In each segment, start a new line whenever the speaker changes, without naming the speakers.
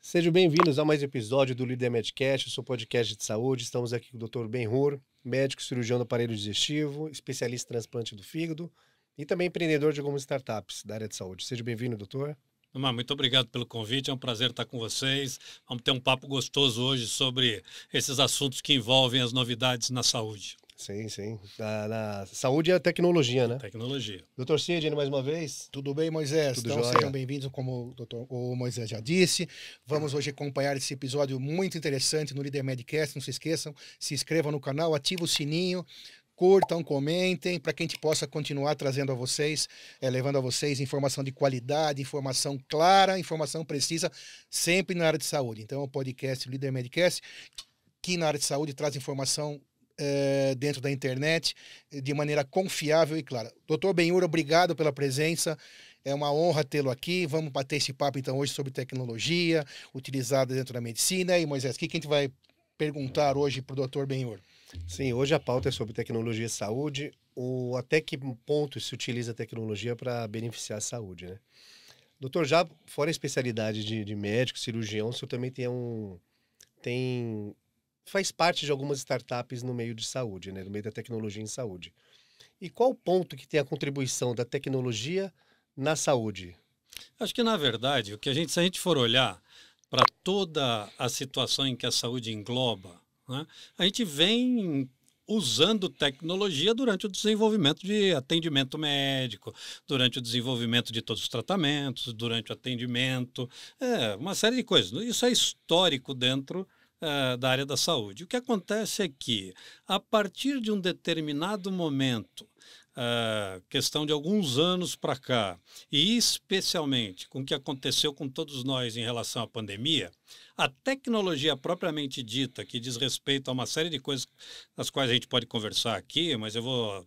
Sejam bem-vindos a mais um episódio do Líder Medcast, o seu podcast de saúde. Estamos aqui com o Dr. Ben-Hur, médico cirurgião do aparelho digestivo, especialista em transplante do fígado e também empreendedor de algumas startups da área de saúde. Seja bem-vindo, doutor.
Muito obrigado pelo convite, é um prazer estar com vocês. Vamos ter um papo gostoso hoje sobre esses assuntos que envolvem as novidades na saúde.
Sim, sim. Na saúde e a tecnologia, né?
Tecnologia.
Doutor Sidney, mais uma vez.
Tudo bem, Moisés?
Tudo
Então,
jóia.
sejam bem-vindos, como o Moisés já disse. Vamos hoje acompanhar esse episódio muito interessante no Líder Medcast. Não se esqueçam, se inscrevam no canal, ativem o sininho, curtam, comentem, para que a gente possa continuar trazendo a vocês, levando a vocês informação de qualidade, informação clara, informação precisa, sempre na área de saúde. Então, o podcast Líder Medcast, que na área de saúde traz informação dentro da internet, de maneira confiável e clara. Doutor Ben-Hur, obrigado pela presença. É uma honra tê-lo aqui. Vamos bater esse papo, então, hoje sobre tecnologia utilizada dentro da medicina. E, Moisés, o que a gente vai perguntar hoje para o doutor Ben-Hur?
Sim, hoje a pauta é sobre tecnologia e saúde, até que ponto se utiliza a tecnologia para beneficiar a saúde, né? Doutor, já fora a especialidade de médico, cirurgião, o senhor também faz parte de algumas startups no meio de saúde, né? No meio da tecnologia em saúde. E qual o ponto que tem a contribuição da tecnologia na saúde?
Acho que, na verdade, se a gente for olhar para toda a situação em que a saúde engloba, né, a gente vem usando tecnologia durante o desenvolvimento de atendimento médico, durante o desenvolvimento de todos os tratamentos, durante o atendimento, uma série de coisas. Isso é histórico dentro da área da saúde. O que acontece é que, a partir de um determinado momento, questão de alguns anos para cá, e especialmente com o que aconteceu com todos nós em relação à pandemia, a tecnologia propriamente dita, que diz respeito a uma série de coisas das quais a gente pode conversar aqui, mas eu vou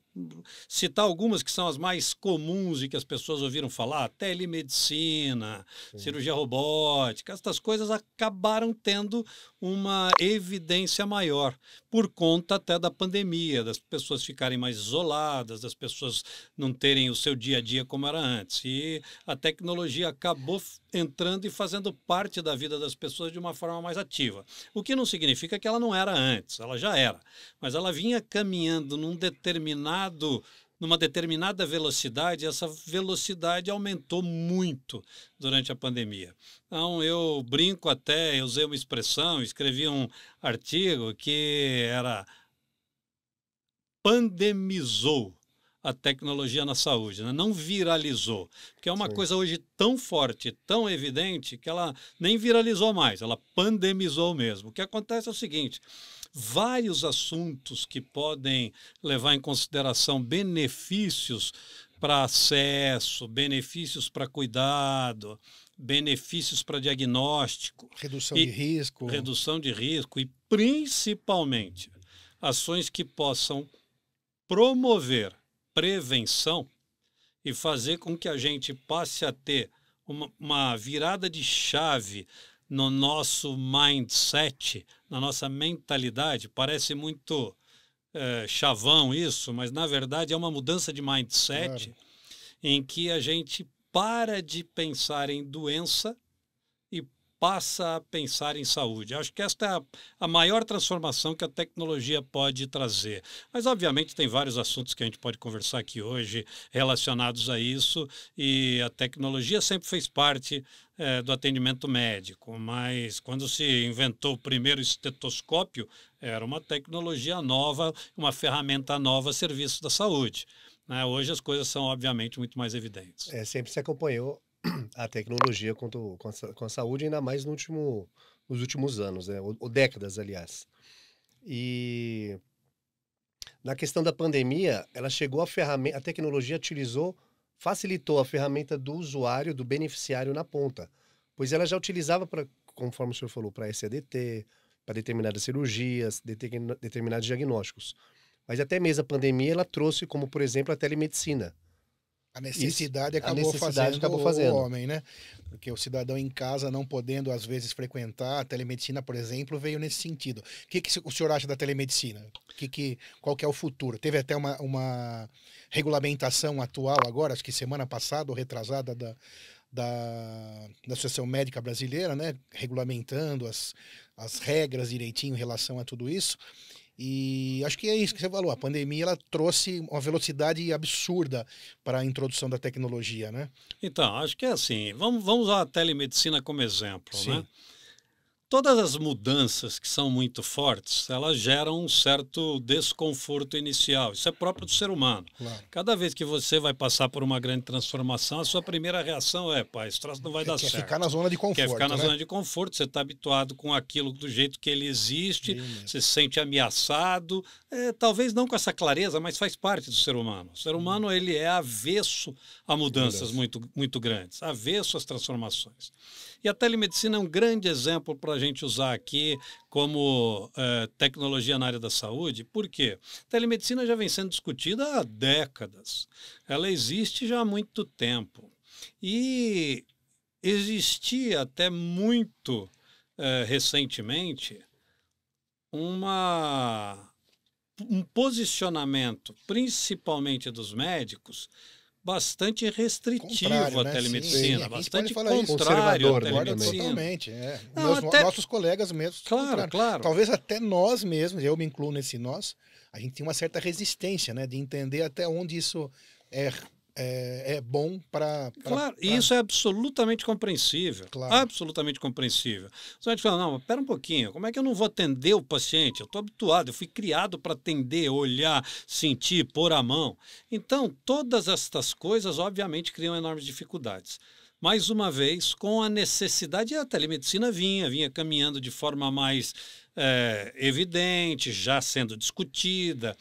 citar algumas que são as mais comuns e que as pessoas ouviram falar: telemedicina, cirurgia robótica. Estas coisas acabaram tendo uma evidência maior por conta até da pandemia, das pessoas ficarem mais isoladas, das pessoas não terem o seu dia a dia como era antes. E a tecnologia acabou entrando e fazendo parte da vida das pessoas de uma forma mais ativa. O que não significa que ela não era antes, ela já era. Mas ela vinha caminhando numa determinada velocidade, e essa velocidade aumentou muito durante a pandemia. Então, eu brinco até, eu usei uma expressão, escrevi um artigo que era pandemizou a tecnologia na saúde, né? Não viralizou, porque é uma coisa hoje tão forte, tão evidente, que ela nem viralizou mais, ela pandemizou mesmo. O que acontece é o seguinte: vários assuntos que podem levar em consideração benefícios para acesso, benefícios para cuidado, benefícios para diagnóstico,
Redução de risco
e principalmente ações que possam promover prevenção e fazer com que a gente passe a ter uma virada de chave no nosso mindset, na nossa mentalidade. Parece muito chavão isso, mas na verdade é uma mudança de mindset, claro, em que a gente para de pensar em doença e passa a pensar em saúde. Acho que esta é a maior transformação que a tecnologia pode trazer. Mas, obviamente, tem vários assuntos que a gente pode conversar aqui hoje relacionados a isso, e a tecnologia sempre fez parte do atendimento médico, mas quando se inventou o primeiro estetoscópio, era uma tecnologia nova, uma ferramenta nova a serviço da saúde. Hoje as coisas são, obviamente, muito mais evidentes.
Sempre se acompanhou a tecnologia com a saúde, ainda mais nos últimos anos, né? Ou décadas, aliás. E na questão da pandemia, ela chegou a tecnologia facilitou a ferramenta do usuário, do beneficiário na ponta, pois ela já utilizava, conforme o senhor falou, para SADT, para determinadas cirurgias, determinados diagnósticos. Mas até mesmo a pandemia, ela trouxe como, por exemplo, a telemedicina.
A necessidade acabou fazendo o homem, né? Porque o cidadão em casa não podendo, às vezes, frequentar a telemedicina, por exemplo, veio nesse sentido. O que o senhor acha da telemedicina? Qual que é o futuro? Teve até uma regulamentação atual agora, acho que semana passada ou retrasada, da Associação Médica Brasileira, né? Regulamentando as regras direitinho em relação a tudo isso. E acho que é isso que você falou. A pandemia ela trouxe uma velocidade absurda para a introdução da tecnologia, né?
Então, acho que é assim. Vamos usar a telemedicina como exemplo,
Sim.
né? Todas as mudanças que são muito fortes, elas geram um certo desconforto inicial. Isso é próprio do ser humano.
Claro.
Cada vez que você vai passar por uma grande transformação, a sua primeira reação é, pá, esse troço não vai dar
Quer
certo.
ficar na zona de conforto,
Quer ficar na
né?
zona de conforto, você está habituado com aquilo do jeito que ele existe, você se sente ameaçado, talvez não com essa clareza, mas faz parte do ser humano. O ser humano ele é avesso a mudanças muito, muito grandes, avesso às transformações. E a telemedicina é um grande exemplo para a gente usar aqui como tecnologia na área da saúde. Por quê? A telemedicina já vem sendo discutida há décadas. Ela existe já há muito tempo. E existia até muito recentemente um posicionamento, principalmente dos médicos, bastante restritivo à
né?
telemedicina,
Sim,
bastante
contrário
conservador,
à
né,
telemedicina.
Totalmente.
Não, até...
Nossos colegas mesmos.
Claro.
Talvez até nós mesmos, eu me incluo nesse nós, a gente tem uma certa resistência, né? De entender até onde isso é bom para...
Claro, e isso é absolutamente compreensível.
Claro.
Absolutamente compreensível. Você vai falar, não, mas pera um pouquinho, como é que eu não vou atender o paciente? Eu estou habituado, eu fui criado para atender, olhar, sentir, pôr a mão. Então, todas estas coisas, obviamente, criam enormes dificuldades. Mais uma vez, com a necessidade, a telemedicina vinha caminhando de forma mais evidente, já sendo discutida,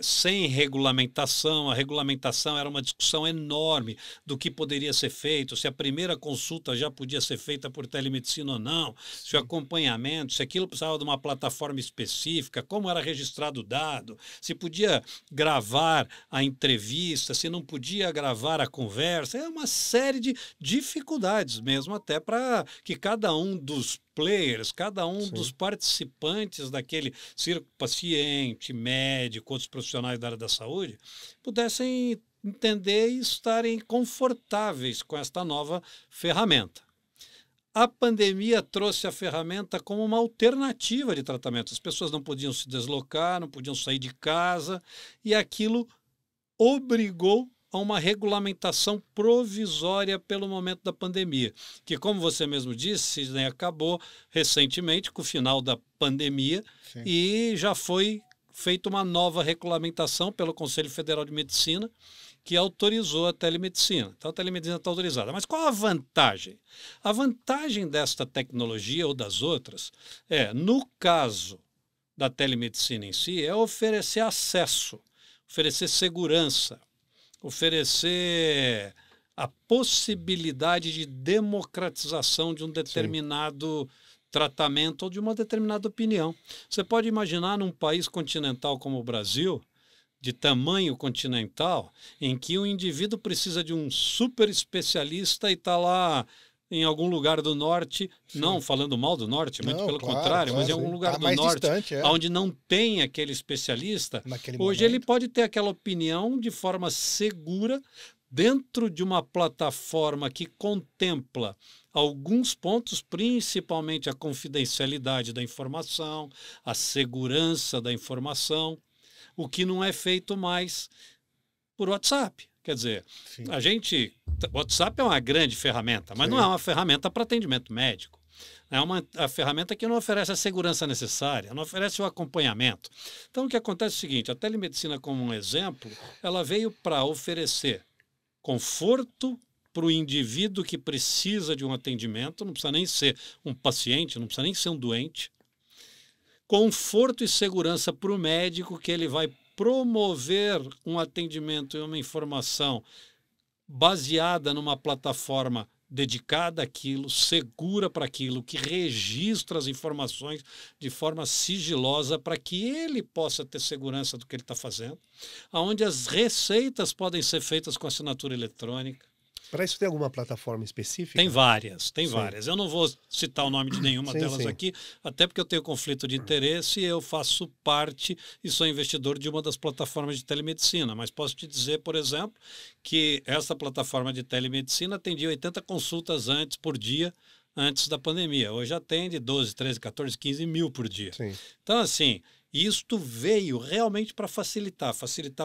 sem regulamentação. A regulamentação era uma discussão enorme do que poderia ser feito, se a primeira consulta já podia ser feita por telemedicina ou não, se o acompanhamento, se aquilo precisava de uma plataforma específica, como era registrado o dado, se podia gravar a entrevista, se não podia gravar a conversa. É uma série de dificuldades mesmo, até para que cada um dos players, cada um dos participantes daquele círculo, paciente, médico, outros profissionais da área da saúde, pudessem entender e estarem confortáveis com esta nova ferramenta. A pandemia trouxe a ferramenta como uma alternativa de tratamento. As pessoas não podiam se deslocar, não podiam sair de casa, e aquilo obrigou a uma regulamentação provisória pelo momento da pandemia, que, como você mesmo disse, né, acabou recentemente com o final da pandemia. Sim. E já foi feita uma nova regulamentação pelo Conselho Federal de Medicina, que autorizou a telemedicina. Então, a telemedicina está autorizada. Mas qual a vantagem? A vantagem desta tecnologia ou das outras no caso da telemedicina em si, é oferecer acesso, oferecer segurança, oferecer a possibilidade de democratização de um determinado tratamento ou de uma determinada opinião. Você pode imaginar num país continental como o Brasil, de tamanho continental, em que um indivíduo precisa de um super especialista e está lá em algum lugar do norte, não falando mal do norte, muito pelo contrário, mas em algum lugar do norte, distante, onde não tem aquele especialista, hoje ele pode ter aquela opinião de forma segura dentro de uma plataforma que contempla alguns pontos, principalmente a confidencialidade da informação, a segurança da informação, o que não é feito mais por WhatsApp. Quer dizer, o WhatsApp é uma grande ferramenta, mas não é uma ferramenta para atendimento médico. É uma ferramenta que não oferece a segurança necessária, não oferece o acompanhamento. Então, o que acontece é o seguinte, a telemedicina, como um exemplo, ela veio para oferecer conforto para o indivíduo que precisa de um atendimento, não precisa nem ser um paciente, não precisa nem ser um doente, conforto e segurança para o médico, que ele vai promover um atendimento e uma informação baseada numa plataforma dedicada àquilo, segura para aquilo, que registra as informações de forma sigilosa para que ele possa ter segurança do que ele está fazendo, onde as receitas podem ser feitas com assinatura eletrônica,
Para isso tem alguma plataforma específica?
Tem várias, tem
Sim.
várias. Eu não vou citar o nome de nenhuma
Sim,
delas
sim.
aqui, até porque eu tenho conflito de interesse e eu faço parte e sou investidor de uma das plataformas de telemedicina. Mas posso te dizer, por exemplo, que essa plataforma de telemedicina atendia 80 consultas por dia, antes da pandemia. Hoje atende 12, 13, 14, 15 mil por dia.
Sim.
Então, assim, isto veio realmente para facilitar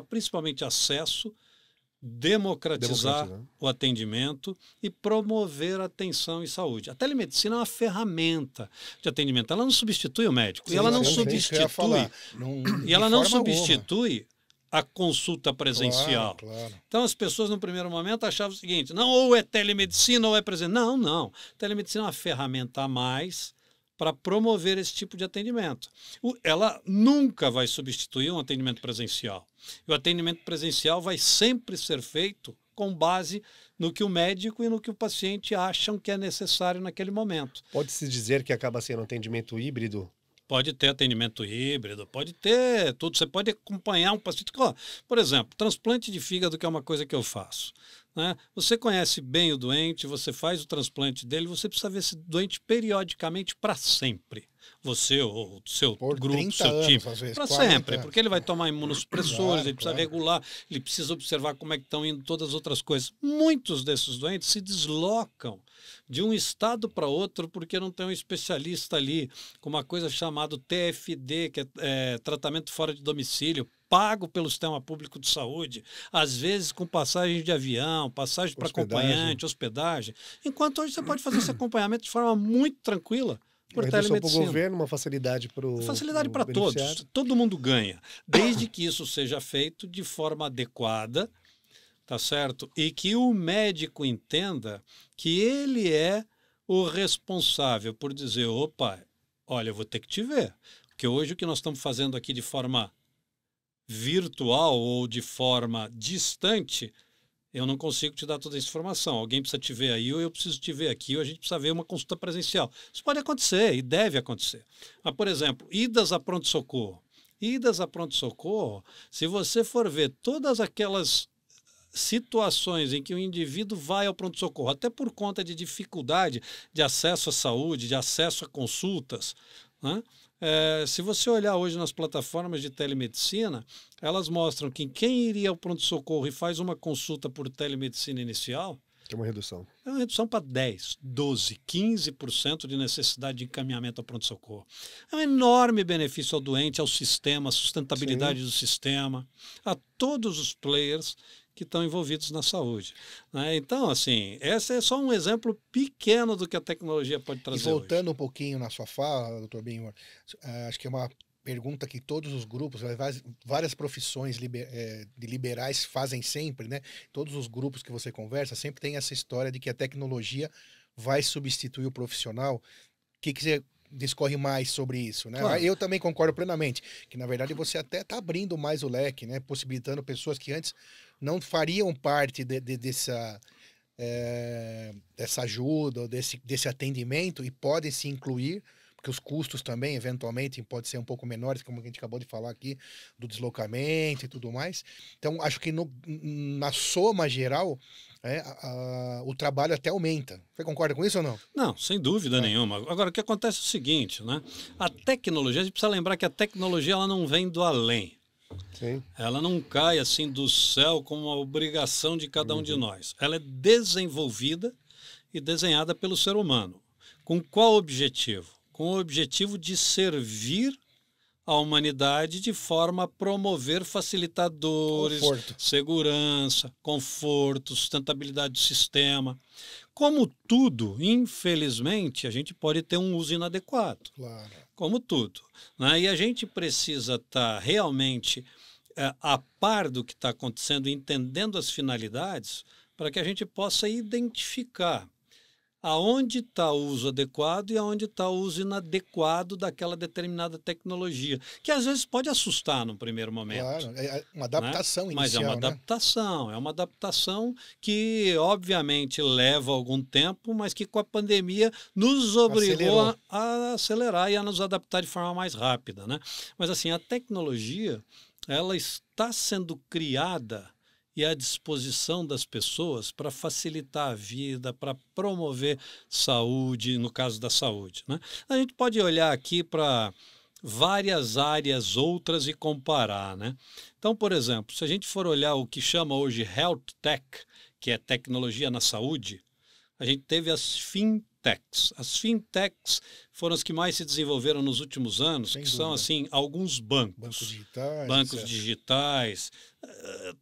principalmente acesso, democratizar o atendimento e promover a atenção em saúde. A telemedicina é uma ferramenta de atendimento. Ela não substitui o médico.
Sim,
e ela não
sim,
substitui.
de
E ela não
forma alguma.
substitui a consulta presencial.
Claro, claro.
Então as pessoas no primeiro momento achavam o seguinte: não, ou é telemedicina ou é presencial. Não, não. Telemedicina é uma ferramenta a mais para promover esse tipo de atendimento. Ela nunca vai substituir um atendimento presencial. E o atendimento presencial vai sempre ser feito com base no que o médico e no que o paciente acham que é necessário naquele momento.
Pode-se dizer que acaba sendo um atendimento híbrido?
Pode ter atendimento híbrido, pode ter tudo. Você pode acompanhar um paciente. Por exemplo, transplante de fígado, que é uma coisa que eu faço. Né? Você conhece bem o doente, você faz o transplante dele, você precisa ver esse doente periodicamente para sempre. Você, o seu
Por
grupo,
30
seu
anos,
time,
às vezes,
para
40
sempre,
anos.
porque ele vai tomar imunossupressores,
Claro,
ele precisa
claro.
regular, ele precisa observar como é que estão indo todas as outras coisas. Muitos desses doentes se deslocam de um estado para outro porque não tem um especialista ali com uma coisa chamada TFD, que é tratamento fora de domicílio, pago pelo sistema público de saúde, às vezes com passagem de avião, passagem para
Hospedagem.
acompanhante, hospedagem. Enquanto hoje você pode fazer esse acompanhamento de forma muito tranquila por
Uma redução para o
telemedicina.
governo, uma facilidade para o
Facilidade para todos, todo mundo ganha, desde que isso seja feito de forma adequada, tá certo? E que o médico entenda que ele é o responsável por dizer, opa, olha, eu vou ter que te ver, porque hoje o que nós estamos fazendo aqui de forma virtual ou de forma distante, eu não consigo te dar toda essa informação. Alguém precisa te ver aí, ou eu preciso te ver aqui, ou a gente precisa ver uma consulta presencial. Isso pode acontecer e deve acontecer. Mas, por exemplo, idas a pronto-socorro. Idas a pronto-socorro, se você for ver todas aquelas situações em que o indivíduo vai ao pronto-socorro, até por conta de dificuldade de acesso à saúde, de acesso a consultas, né? Se você olhar hoje nas plataformas de telemedicina, elas mostram que quem iria ao pronto-socorro e faz uma consulta por telemedicina inicial,
Tem uma redução.
é uma redução para 10, 12, 15% de necessidade de encaminhamento ao pronto-socorro. É um enorme benefício ao doente, ao sistema, à sustentabilidade do sistema, a todos os players que estão envolvidos na saúde. Né? Então, assim, esse é só um exemplo pequeno do que a tecnologia pode
E
trazer
voltando um pouquinho na sua fala, doutor Benhor, acho que é uma pergunta que todos os grupos, várias profissões de liberais fazem sempre, né? Todos os grupos que você conversa sempre tem essa história de que a tecnologia vai substituir o profissional. O que você discorre mais sobre isso, né?
Claro.
Eu também concordo plenamente, que na verdade você até está abrindo mais o leque, né? Possibilitando pessoas que antes não fariam parte dessa ajuda, ou desse atendimento e podem se incluir, porque os custos também, eventualmente, podem ser um pouco menores, como a gente acabou de falar aqui, do deslocamento e tudo mais. Então, acho que na soma geral, o trabalho até aumenta. Você concorda com isso ou não?
Não, sem dúvida nenhuma. Agora, o que acontece é o seguinte, né? A tecnologia, a gente precisa lembrar que a tecnologia ela não vem do além.
Sim.
Ela não cai assim do céu como uma obrigação de cada um de nós. Ela é desenvolvida e desenhada pelo ser humano. Com qual objetivo? Com o objetivo de servir a humanidade de forma a promover facilitadores,
Conforto.
segurança, conforto, sustentabilidade do sistema. Como tudo, infelizmente, a gente pode ter um uso inadequado.
Claro.
Como tudo. Né? E a gente precisa estar realmente a par do que está acontecendo, entendendo as finalidades, para que a gente possa identificar aonde está o uso adequado e aonde está o uso inadequado daquela determinada tecnologia, que às vezes pode assustar no primeiro momento.
Claro, é uma adaptação
né?
inicial,
Mas é uma adaptação que obviamente leva algum tempo, mas que com a pandemia nos obrigou a acelerar e a nos adaptar de forma mais rápida, né? Mas assim, a tecnologia, ela está sendo criada e à disposição das pessoas para facilitar a vida, para promover saúde, no caso da saúde, né? A gente pode olhar aqui para várias áreas outras e comparar, né? Então, por exemplo, se a gente for olhar o que chama hoje Health Tech, que é tecnologia na saúde, a gente teve as fintechs. As fintechs foram as que mais se desenvolveram nos últimos anos,
Sem
que
dúvida.
são assim alguns bancos.
Bancos digitais.
Bancos
etc.
digitais.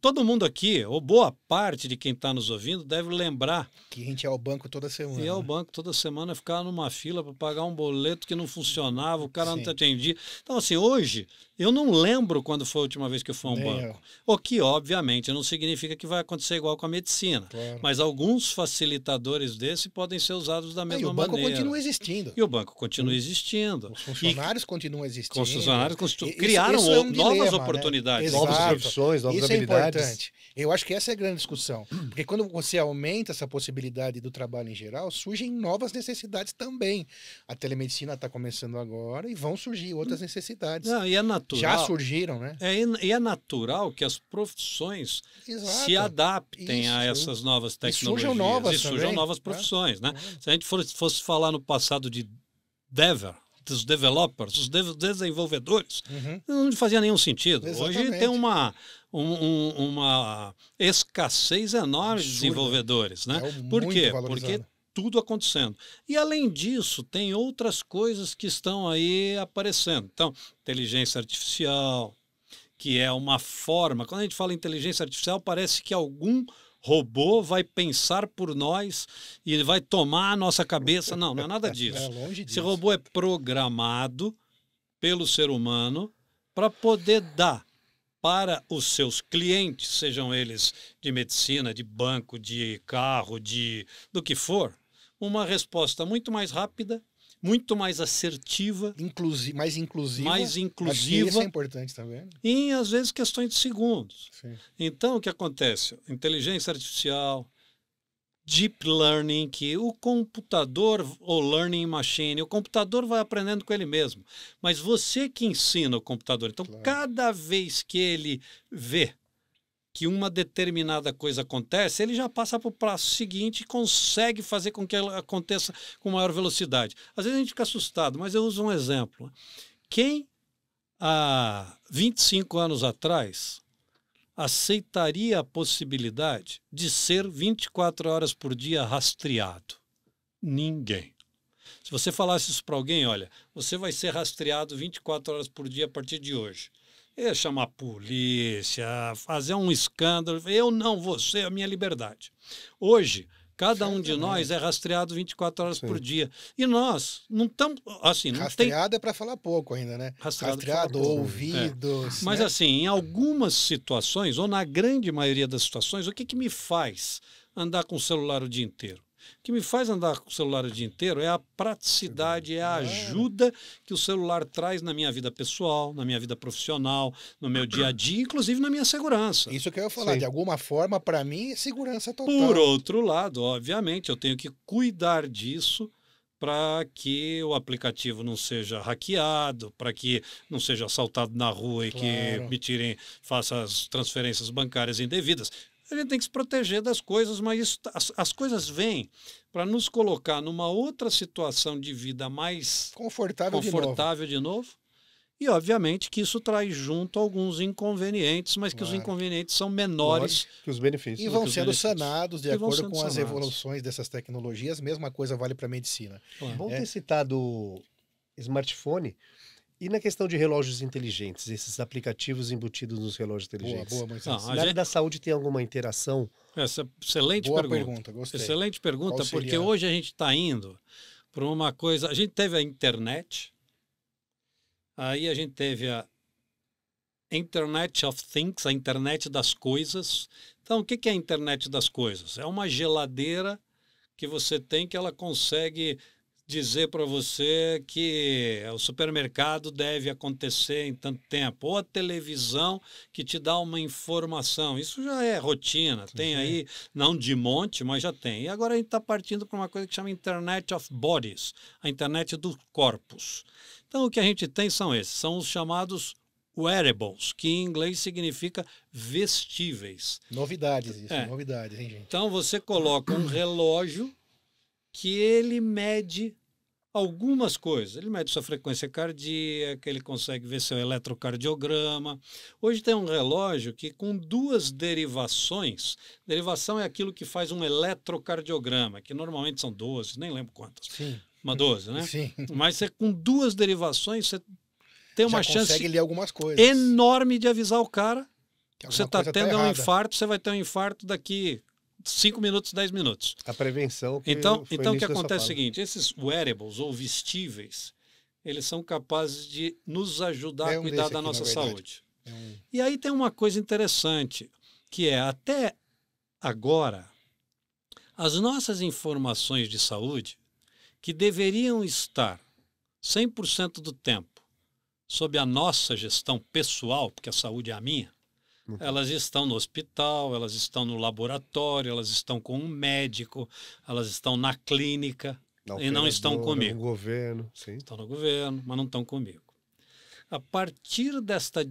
Todo mundo aqui, ou boa parte de quem está nos ouvindo, deve lembrar
Que a gente ia ao banco toda semana.
ir ao
né?
banco toda semana, ficar numa fila para pagar um boleto que não funcionava, o cara não te
Sim.
atendia. Então, assim, hoje, eu não lembro quando foi a última vez que eu fui a um
Nem
banco.
eu.
O que, obviamente, não significa que vai acontecer igual com a medicina.
Claro.
Mas alguns facilitadores desse podem ser usados da
E
mesma
o banco
maneira.
continua existindo.
E o banco continua existindo.
Os funcionários continuam
E
existindo.
os funcionários
Isso-
criaram
isso é um
novas
dilema, né?
oportunidades.
Exato.
Novas profissões, novas
Isso é
habilidades.
importante. Eu acho que essa é a grande discussão. Porque quando você aumenta essa possibilidade do trabalho em geral, surgem novas necessidades também. A telemedicina está começando agora e vão surgir outras necessidades.
Não, e é natural.
Já surgiram, né?
E é natural que as profissões
Exato.
se adaptem
Isso.
a essas novas
E
tecnologias.
surjam novas
E surjam
também,
novas
né?
profissões, né? Se a gente fosse falar no passado de dos developers, dos desenvolvedores,
Uhum.
não fazia nenhum sentido. Hoje
Exatamente.
tem uma escassez enorme de
Absurda.
desenvolvedores, né?
É
Por
muito
quê?
valorizado.
Porque tudo acontecendo. E, além disso, tem outras coisas que estão aí aparecendo. Então, inteligência artificial, que é uma forma... Quando a gente fala em inteligência artificial, parece que algum robô vai pensar por nós e ele vai tomar a nossa cabeça. Não, não é nada disso.
É longe
Esse
disso.
robô é programado pelo ser humano para poder dar para os seus clientes, sejam eles de medicina, de banco, de carro, do que for, uma resposta muito mais rápida, muito mais assertiva,
Mais inclusiva.
mais
Acho que
inclusiva,
isso é importante também.
e em, às vezes, questões de segundos.
Sim.
Então, o que acontece? Inteligência artificial, deep learning, que o computador, ou learning machine, o computador vai aprendendo com ele mesmo. Mas você que ensina o computador. Então,
Claro.
cada vez que ele vê que uma determinada coisa acontece, ele já passa para o passo seguinte e consegue fazer com que ela aconteça com maior velocidade. Às vezes a gente fica assustado, mas eu uso um exemplo. Quem, há 25 anos atrás, aceitaria a possibilidade de ser 24 horas por dia rastreado? Ninguém. Se você falasse isso para alguém, olha, você vai ser rastreado 24 horas por dia a partir de hoje. Ia chamar a polícia, fazer um escândalo. Eu não vou ser a minha liberdade. Hoje, cada um de nós é rastreado 24 horas por dia. E nós não estamos... Assim, não tem...
Rastreado é para falar pouco ainda, né?
Rastreado
ouvidos.
Mas
né?
assim, em algumas situações, ou na grande maioria das situações, o que me faz andar com o celular o dia inteiro? O que me faz andar com o celular o dia inteiro é a praticidade, é a ajuda que o celular traz na minha vida pessoal, na minha vida profissional, no meu dia a dia, inclusive na minha segurança.
Isso que eu ia falar.
Sim.
De alguma forma, para mim, é segurança total.
Por outro lado, obviamente, eu tenho que cuidar disso para que o aplicativo não seja hackeado, para que não seja assaltado na rua e que
Claro.
me tirem, faça as transferências bancárias indevidas. A gente tem que se proteger das coisas, mas isso, as coisas vêm para nos colocar numa outra situação de vida mais
Confortável
de novo. E, obviamente, que isso traz junto alguns inconvenientes, mas que os
Claro.
inconvenientes são menores.
Que os benefícios.
E vão
os
sendo
benefícios.
sanados de
E vão
acordo
sendo
com as
sanados.
evoluções dessas tecnologias. Mesma coisa vale para a medicina.
Bom
É.
ter citado smartphone. E na questão de relógios inteligentes, esses aplicativos embutidos nos relógios
Boa,
inteligentes.
boa, Moisés.
Não,
Na área da saúde tem alguma interação?
Essa excelente
Boa
pergunta.
pergunta, gostei.
Excelente pergunta,
Qual seria?
porque hoje a gente está indo para uma coisa. A gente teve a internet, aí a gente teve a Internet of Things, a internet das coisas. Então, o que é a internet das coisas? É uma geladeira que você tem que ela consegue dizer para você que o supermercado deve acontecer em tanto tempo, ou a televisão que te dá uma informação. Isso já é rotina, tem aí, não de monte, mas já tem. E agora a gente está partindo para uma coisa que chama Internet of Bodies, a internet dos corpos. Então o que a gente tem são esses, são os chamados wearables, que em inglês significa vestíveis.
Novidades, isso, novidades, hein, gente?
Então você coloca um relógio que ele mede algumas coisas. Ele mede sua frequência cardíaca, ele consegue ver seu eletrocardiograma. Hoje tem um relógio que com 2 derivações, derivação é aquilo que faz um eletrocardiograma, que normalmente são 12, nem lembro quantas.
Sim.
Uma 12, né?
Sim.
Mas você, com 2 derivações, você tem uma
Já
chance
consegue ler algumas coisas.
enorme de avisar o cara
Que
que você
alguma
está
coisa tá
tendo um
errada.
infarto, você vai ter um infarto daqui 5 minutos, 10 minutos.
A prevenção que
Então
foi
o que
início da sua
acontece é o
fala.
seguinte, esses wearables ou vestíveis, eles são capazes de nos ajudar
É
a
um
cuidar
desse
da
aqui,
nossa
na verdade.
saúde.
É um-
E aí tem uma coisa interessante, que é até agora, as nossas informações de saúde, que deveriam estar 100% do tempo sob a nossa gestão pessoal, porque a saúde é a minha, elas estão no hospital, elas estão no laboratório, elas estão com um médico, elas estão na clínica
Na
e não estão
operadora,
comigo.
No governo, sim.
Estão no governo, mas não estão comigo. A partir desta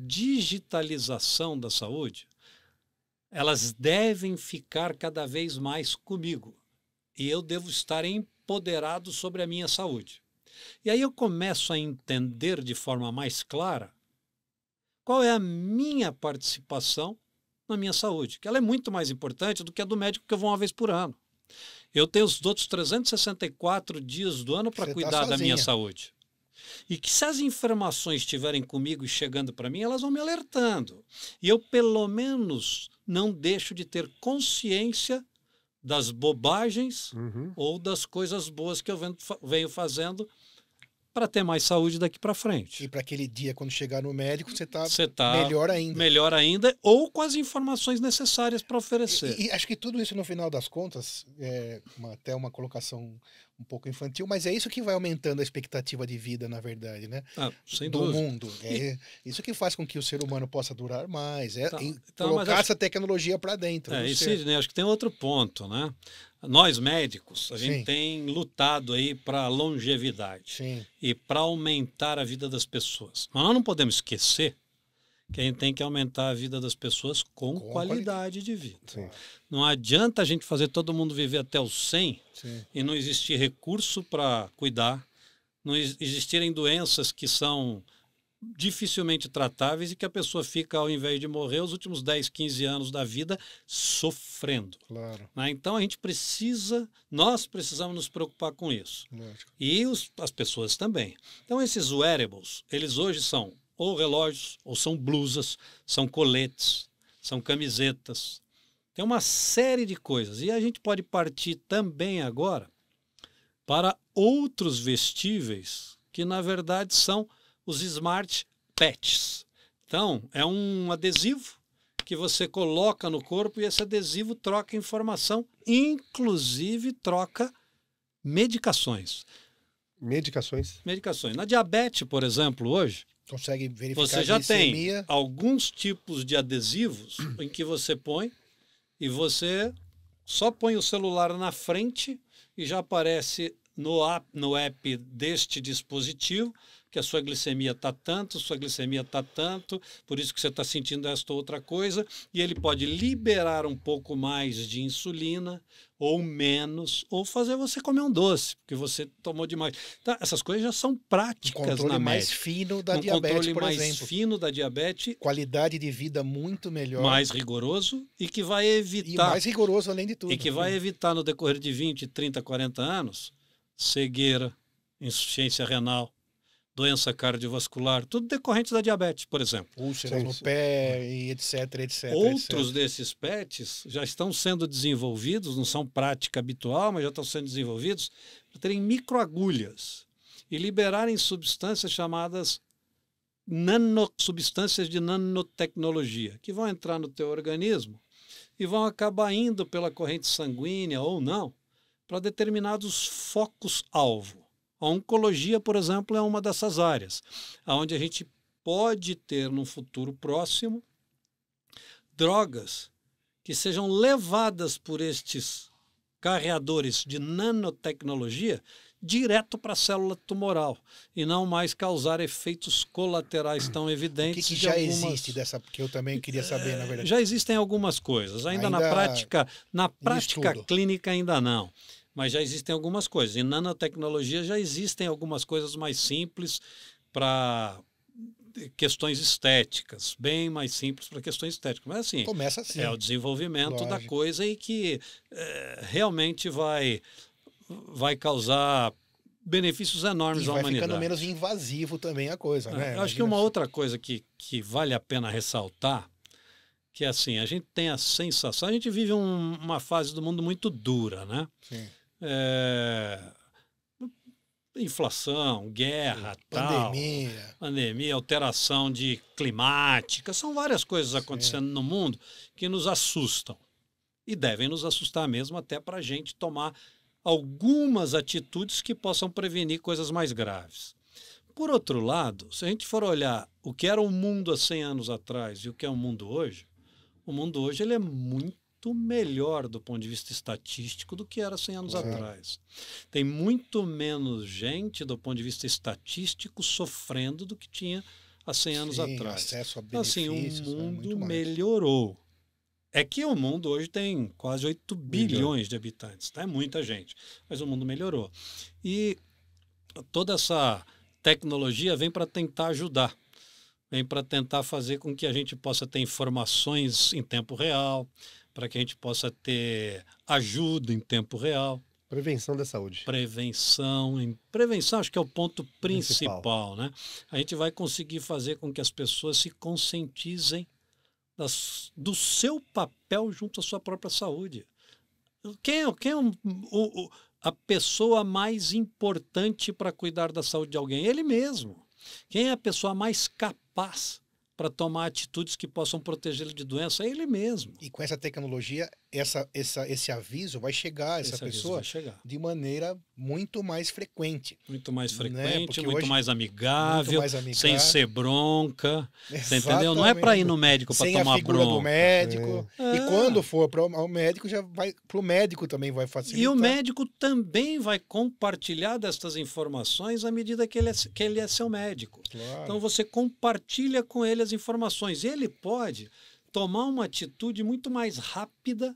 digitalização da saúde, elas devem ficar cada vez mais comigo. E eu devo estar empoderado sobre a minha saúde. E aí eu começo a entender de forma mais clara qual é a minha participação na minha saúde, que ela é muito mais importante do que a do médico que eu vou uma vez por ano. Eu tenho os outros 364 dias do ano para
Você tá
cuidar da minha
sozinha.
saúde. E que se as informações estiverem comigo e chegando para mim, elas vão me alertando. E eu, pelo menos, não deixo de ter consciência das bobagens
Uhum.
ou das coisas boas que eu venho fazendo para ter mais saúde daqui para
E
frente.
para aquele dia, quando chegar no médico, você tá
Você está
melhor ainda.
ou com as informações necessárias para oferecer.
E acho que tudo isso, no final das contas, é até uma colocação um pouco infantil, mas é isso que vai aumentando a expectativa de vida, na verdade, né?
Sem
Do
dúvida.
mundo. É isso que faz com que o ser humano possa durar mais.
Então, mas
Colocar
acho-
essa tecnologia para dentro. do
E
ser.
Sidney, acho que tem outro ponto, né? Nós médicos, a
Sim.
gente tem lutado aí para a longevidade
Sim.
e para aumentar a vida das pessoas. Mas nós não podemos esquecer que a gente tem que aumentar a vida das pessoas com qualidade de vida.
Sim.
Não adianta a gente fazer todo mundo viver até os 100
Sim.
e não existir recurso para cuidar, não existirem doenças que são dificilmente tratáveis e que a pessoa fica, ao invés de morrer, os últimos 10, 15 anos da vida sofrendo.
Claro.
Né? Então nós precisamos nos preocupar com isso.
Lógico.
E as pessoas também. Então esses wearables, eles hoje são ou relógios, ou são blusas, são coletes, são camisetas. Tem uma série de coisas. E a gente pode partir também agora para outros vestíveis que, na verdade, são os smart patches. Então, é um adesivo que você coloca no corpo e esse adesivo troca informação, inclusive troca medicações.
Medicações.
Na diabetes, por exemplo, hoje,
Consegue verificar
você já
a glicemia.
tem alguns tipos de adesivos em que você põe e você só põe o celular na frente e já aparece no app deste dispositivo que a sua glicemia está tanto, sua glicemia está tanto, por isso que você está sentindo esta outra coisa, e ele pode liberar um pouco mais de insulina ou menos, ou fazer você comer um doce, porque você tomou demais. Então, essas coisas já são
Um
práticas
controle
na
mais
médica.
fino da
Um
diabetes,
controle
por
mais
exemplo.
fino da diabetes,
Qualidade de vida muito melhor.
mais rigoroso e que vai
E
evitar
mais rigoroso, além de tudo.
e que vai evitar no decorrer de 20, 30, 40 anos cegueira, insuficiência renal, doença cardiovascular, tudo decorrente da diabetes, por exemplo.
Úlceras
Sim,
no
sim.
pé, e etc, etc.
Outros desses PETs já estão sendo desenvolvidos, não são prática habitual, mas já estão sendo desenvolvidos para terem microagulhas e liberarem substâncias chamadas substâncias de nanotecnologia, que vão entrar no teu organismo e vão acabar indo pela corrente sanguínea ou não para determinados focos-alvo. A oncologia, por exemplo, é uma dessas áreas, onde a gente pode ter, num futuro próximo, drogas que sejam levadas por estes carreadores de nanotecnologia direto para a célula tumoral e não mais causar efeitos colaterais tão
O
evidentes.
que
de
já
algumas...
existe dessa, porque eu também queria saber, na verdade.
Já existem algumas coisas, ainda na prática
estudo.
clínica ainda não, mas já existem algumas coisas. Em nanotecnologia já existem algumas coisas mais simples para questões estéticas, bem mais simples para questões estéticas. Mas assim,
Começa assim.
é o desenvolvimento da
Lógico.
coisa e que realmente vai causar benefícios enormes
E
à
vai
humanidade.
ficando menos invasivo também a coisa, né?
Eu acho que uma outra coisa que vale a pena ressaltar, que é assim, a gente tem a sensação, a gente vive uma fase do mundo muito dura, né?
Sim.
Inflação, guerra, pandemia, alteração climática, são várias coisas acontecendo no mundo que nos assustam. E devem nos assustar mesmo até para a gente tomar algumas atitudes que possam prevenir coisas mais graves. Por outro lado, se a gente for olhar o que era o mundo há 100 anos atrás e o que é o mundo hoje ele é muito melhor do ponto de vista estatístico do que era 100 anos atrás. Tem muito menos gente do ponto de vista estatístico sofrendo do que tinha há 100 anos atrás.
Acesso a
então, assim, o
benefícios,
mundo melhorou. É que o mundo hoje tem quase 8 bilhões de habitantes, tá? É muita gente, mas o mundo melhorou. E toda essa tecnologia vem para tentar ajudar, vem para tentar fazer com que a gente possa ter informações em tempo real, para que a gente possa ter ajuda em tempo real.
Prevenção da saúde.
Prevenção acho que é o ponto principal, né? A gente vai conseguir fazer com que as pessoas se conscientizem do seu papel junto à sua própria saúde. Quem é a pessoa mais importante para cuidar da saúde de alguém? Ele mesmo. Quem é a pessoa mais capaz para tomar atitudes que possam protegê-lo de doença? É ele mesmo.
E com essa tecnologia, esse aviso vai chegar a essa pessoa de maneira muito mais frequente.
Muito mais frequente,
né?
muito mais amigável, sem ser bronca. Você entendeu? Não é para ir no médico para tomar
bronca. Sem a figura do médico.
É.
E quando for para o médico, já vai para o médico também vai facilitar.
E o médico também vai compartilhar destas informações à medida que ele é seu médico.
Claro.
Então você compartilha com ele as informações. E ele pode tomar uma atitude muito mais rápida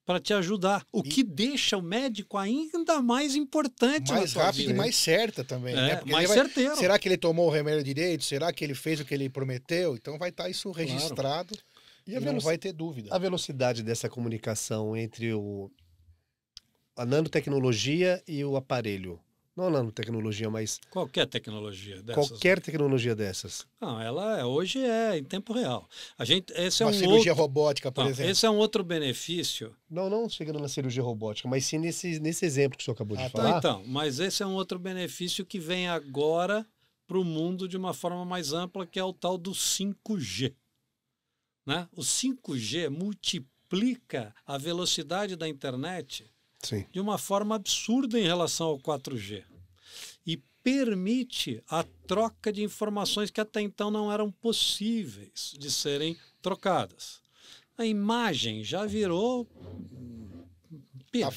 para te ajudar, o que deixa o médico ainda mais importante.
Mais rápido e mais certa também. Né? Porque
mais certeiro.
Será que ele tomou o remédio direito? Será que ele fez o que ele prometeu? Então vai estar isso registrado e não vai ter dúvida.
A velocidade dessa comunicação entre a nanotecnologia e o aparelho. Não a nanotecnologia, mas...
Qualquer tecnologia dessas.
Qualquer tecnologia dessas.
Não, ela hoje é em tempo real. Esse é
uma cirurgia robótica, por exemplo.
Esse é um outro benefício.
Não chegando na cirurgia robótica, mas sim nesse exemplo que o senhor acabou de falar.
Então, mas esse é um outro benefício que vem agora para o mundo de uma forma mais ampla, que é o tal do 5G. Né? O 5G multiplica a velocidade da internet de uma forma absurda em relação ao 4G. E permite a troca de informações que até então não eram possíveis de serem trocadas. A imagem já virou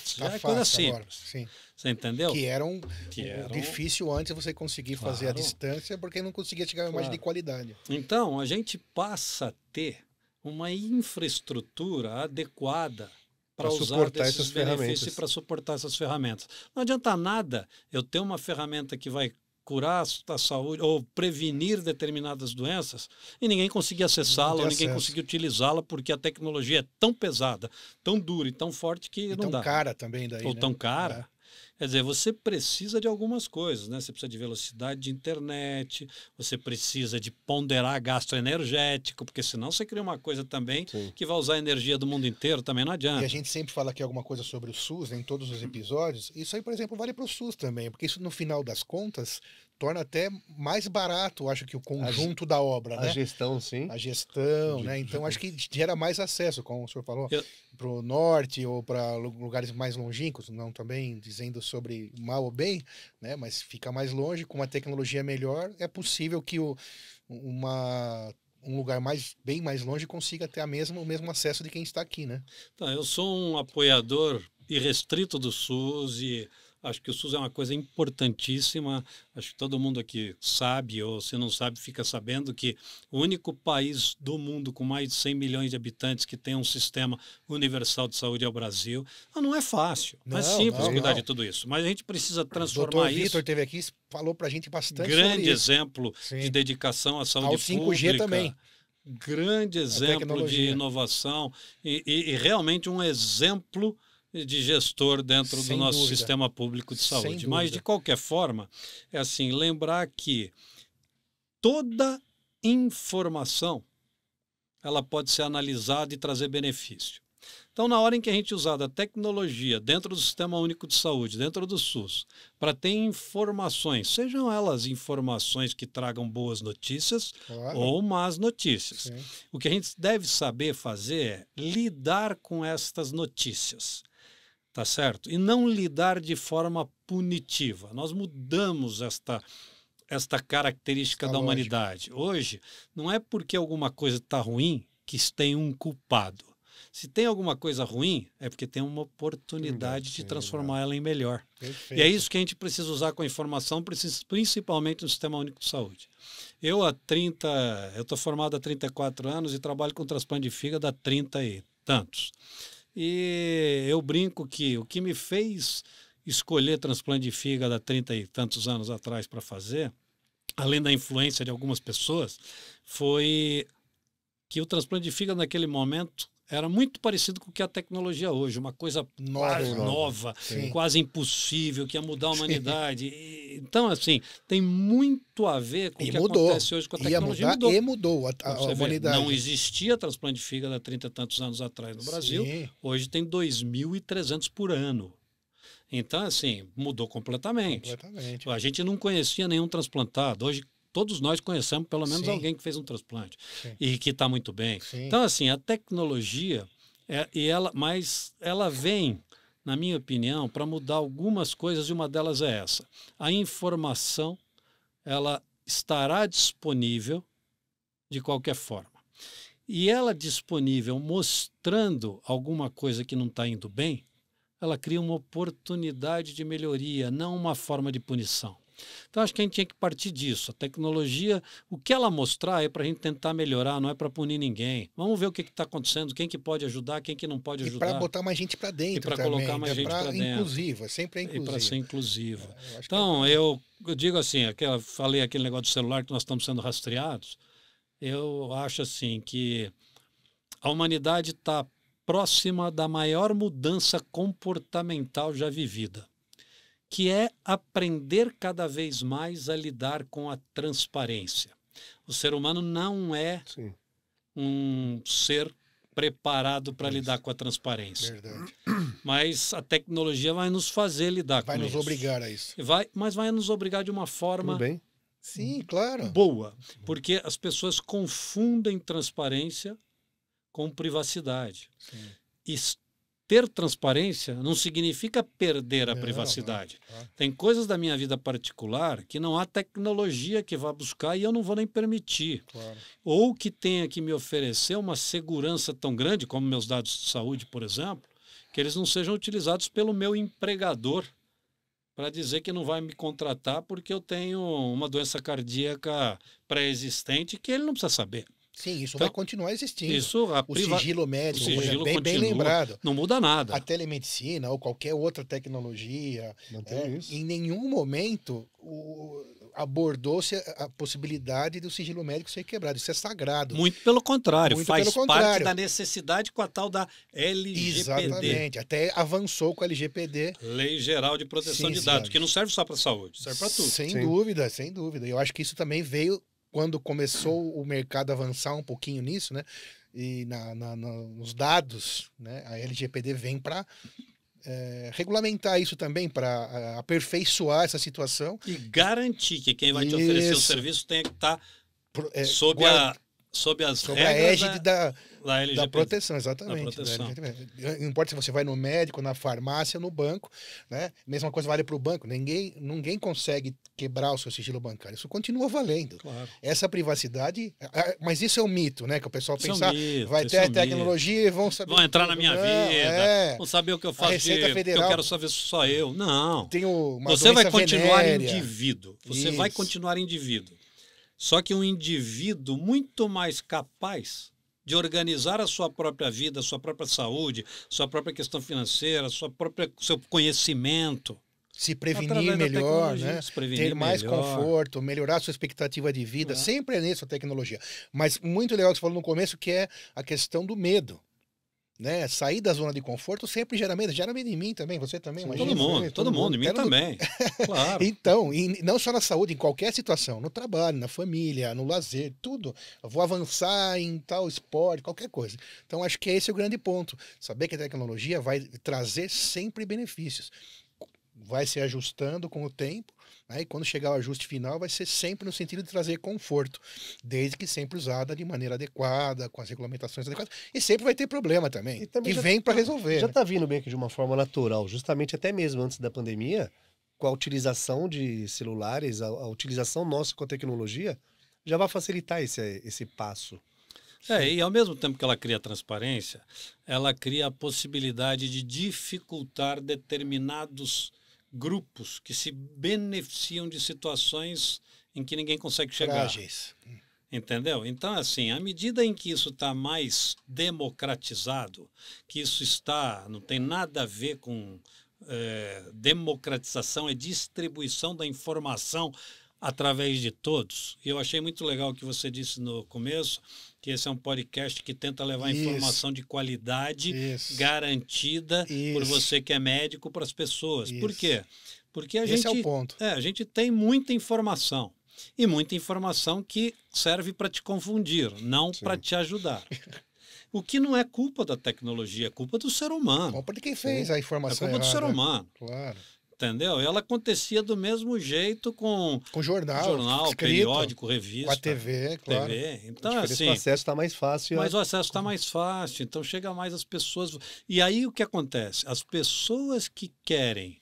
já é coisa simples. Você entendeu?
Que era difícil antes você conseguir fazer a distância, porque não conseguia chegar a uma imagem de qualidade.
Então, a gente passa a ter uma infraestrutura adequada para usar esses benefícios e para suportar essas ferramentas. Não adianta nada eu ter uma ferramenta que vai curar a saúde ou prevenir determinadas doenças e ninguém conseguir acessá-la, ou ninguém conseguir utilizá-la porque a tecnologia é tão pesada, tão dura e tão forte que não dá.
Tão cara também daí,
ou tão cara. Quer dizer, você precisa de algumas coisas, né? Você precisa de velocidade de internet, você precisa de ponderar gasto energético, porque senão você cria uma coisa também que vai usar a energia do mundo inteiro, também não adianta.
E a gente sempre fala aqui alguma coisa sobre o SUS, né, em todos os episódios. Isso aí, por exemplo, vale para o SUS também, porque isso, no final das contas, torna até mais barato, acho que o conjunto da obra, né?
A gestão, sim.
A gestão, né? Então, acho que gera mais acesso, como o senhor falou, para o norte ou para lugares mais longínquos, não também dizendo sobre mal ou bem, né? Mas fica mais longe, com uma tecnologia melhor, é possível que um lugar bem mais longe consiga ter o mesmo acesso de quem está aqui, né?
Então, eu sou um apoiador irrestrito do SUS e Acho que o SUS é uma coisa importantíssima. Acho que todo mundo aqui sabe, ou se não sabe, fica sabendo que o único país do mundo com mais de 100 milhões de habitantes que tem um sistema universal de saúde é o Brasil. Não é fácil, não é simples cuidar de tudo isso. Mas a gente precisa transformar isso.
O Dr. Vitor esteve aqui, falou para a gente bastante
grande
sobre isso.
Exemplo de dedicação à saúde
ao 5G
pública.
Também.
Grande exemplo de inovação e realmente um exemplo de gestor dentro do nosso sistema público de saúde. Mas, de qualquer forma, é assim, lembrar que toda informação ela pode ser analisada e trazer benefício. Então, na hora em que a gente usar da tecnologia dentro do Sistema Único de Saúde, dentro do SUS, para ter informações, sejam elas informações que tragam boas notícias ou más notícias. Sim. O que a gente deve saber fazer é lidar com estas notícias. Tá certo? E não lidar de forma punitiva. Nós mudamos esta característica da humanidade. Hoje, não é porque alguma coisa está ruim que tem um culpado. Se tem alguma coisa ruim, é porque tem uma oportunidade de transformar ela em melhor. Perfeito. E é isso que a gente precisa usar com a informação, principalmente no Sistema Único de Saúde. Eu estou formado há 34 anos e trabalho com transplante de fígado há 30 e tantos. E eu brinco que o que me fez escolher transplante de fígado há 30 e tantos anos atrás para fazer, além da influência de algumas pessoas, foi que o transplante de fígado naquele momento era muito parecido com o que é a tecnologia hoje, uma coisa nova, quase impossível, que ia mudar a humanidade. Então, assim, tem muito a ver com o que acontece hoje com a tecnologia.
Mudou a humanidade.
Não existia transplante de fígado há 30 e tantos anos atrás no Brasil. Sim. Hoje tem 2.300 por ano. Então, assim, mudou completamente. A gente não conhecia nenhum transplantado. Hoje, todos nós conhecemos pelo menos alguém que fez um transplante e que está muito bem. Sim. Então, assim, a tecnologia, mas ela vem, na minha opinião, para mudar algumas coisas, e uma delas é essa. A informação, ela estará disponível de qualquer forma. E ela disponível mostrando alguma coisa que não está indo bem, ela cria uma oportunidade de melhoria, não uma forma de punição. Então, acho que a gente tinha que partir disso. A tecnologia, o que ela mostrar é para a gente tentar melhorar, não é para punir ninguém. Vamos ver o que está acontecendo, quem que pode ajudar, quem que não pode ajudar.
E para botar mais gente para dentro
também. E para colocar mais gente para dentro.
Inclusiva, sempre é inclusiva.
E para ser inclusiva. Então, eu digo assim, eu falei aquele negócio do celular que nós estamos sendo rastreados. Eu acho assim que a humanidade está próxima da maior mudança comportamental já vivida, que é aprender cada vez mais a lidar com a transparência. O ser humano não é um ser preparado para lidar com a transparência.
Verdade.
Mas a tecnologia vai nos fazer lidar com isso.
Vai nos obrigar a isso.
Mas vai nos obrigar de uma forma boa. Porque as pessoas confundem transparência com privacidade. Sim. E ter transparência não significa perder a privacidade. Tem coisas da minha vida particular que não há tecnologia que vá buscar e eu não vou nem permitir. Claro. Ou que tenha que me oferecer uma segurança tão grande, como meus dados de saúde, por exemplo, que eles não sejam utilizados pelo meu empregador para dizer que não vai me contratar porque eu tenho uma doença cardíaca pré-existente que ele não precisa saber.
Sim, isso vai continuar existindo.
O
sigilo médico, bem lembrado.
Não muda nada.
A telemedicina ou qualquer outra tecnologia, em nenhum momento abordou-se a possibilidade do sigilo médico ser quebrado. Isso é sagrado.
Muito pelo contrário. Faz parte da necessidade com a tal da LGPD.
Exatamente. Até avançou com a LGPD.
Lei Geral de Proteção de Dados, que não serve só para a saúde, serve para tudo.
Sem dúvida, sem dúvida. Eu acho que isso também veio quando começou o mercado a avançar um pouquinho nisso, né? E nos dados, né? A LGPD vem para regulamentar isso também, para aperfeiçoar essa situação.
E garantir que quem vai te oferecer o serviço tenha que estar sob a sob as
Sobre a
regras
égide
da
da
LGPD.
proteção, exatamente.
Da proteção.
Não importa se você vai no médico, na farmácia, no banco, né? Mesma coisa vale para o banco. Ninguém consegue quebrar o seu sigilo bancário. Isso continua valendo.
Claro.
Essa privacidade... Mas isso é um mito, né? Que o pessoal
Isso é um
pensa,
mito,
vai
isso é
ter
um
tecnologia e vão saber...
Vão entrar na
tudo.
minha
Não,
vida, vão saber o que eu faço,
Receita
que
Federal-
eu quero saber só eu. Não.
Tem uma
Você vai
doença
continuar
venérea.
indivíduo. Você vai
Isso.
continuar indivíduo. Só que um indivíduo muito mais capaz de organizar a sua própria vida, a sua própria saúde, sua própria questão financeira, seu conhecimento.
Se
Através
prevenir
da
melhor,
tecnologia,
né?
se prevenir
Ter mais
melhor.
conforto, melhorar a sua expectativa de vida.
É.
Sempre é nisso a tecnologia. Mas muito legal que você falou no começo, que é a questão do medo. Né? Sair da zona de conforto sempre gera medo. Gera medo em mim também, você também, imagina.
Todo mundo, em mim
Quero-
também. Claro.
Então, e não só na saúde, em qualquer situação, no trabalho, na família, no lazer, tudo. Eu vou avançar em tal esporte, qualquer coisa. Então, acho que esse é o grande ponto. Saber que a tecnologia vai trazer sempre benefícios. Vai se ajustando com o tempo, né? E quando chegar o ajuste final, vai ser sempre no sentido de trazer conforto, desde que sempre usada de maneira adequada, com as regulamentações adequadas. E sempre vai ter problema também,
E também
que
já
vem para resolver.
Já
né?
está vindo meio que de uma forma natural, justamente até mesmo antes da pandemia, com a utilização de celulares, a utilização nossa com a tecnologia, já vai facilitar esse passo.
E ao mesmo tempo que ela cria transparência, ela cria a possibilidade de dificultar determinados grupos que se beneficiam de situações em que ninguém consegue chegar.
Frágeis.
Entendeu? Então, assim, à medida em que isso está mais democratizado, que isso não tem nada a ver com democratização, é distribuição da informação através de todos. E eu achei muito legal o que você disse no começo, que esse é um podcast que tenta levar
Isso.
informação de qualidade,
Isso.
garantida por
Isso.
você que é médico para as pessoas. Por
Isso.
quê? Porque a
Esse é o
gente,
ponto.
a gente tem muita informação. E muita informação que serve para te confundir, não para te ajudar. O que não é culpa da tecnologia, é culpa do ser humano.
Culpa de quem fez a
É
informação
culpa do ser
errada.
humano.
Claro.
Entendeu? Ela acontecia do mesmo jeito com
Com jornal,
jornal,
escrito,
periódico, revista.
com a TV, claro.
TV. Então,
A diferença,
assim,
o acesso está mais fácil.
mas o acesso está mais fácil, então chega mais as pessoas. E aí o que acontece? As pessoas que querem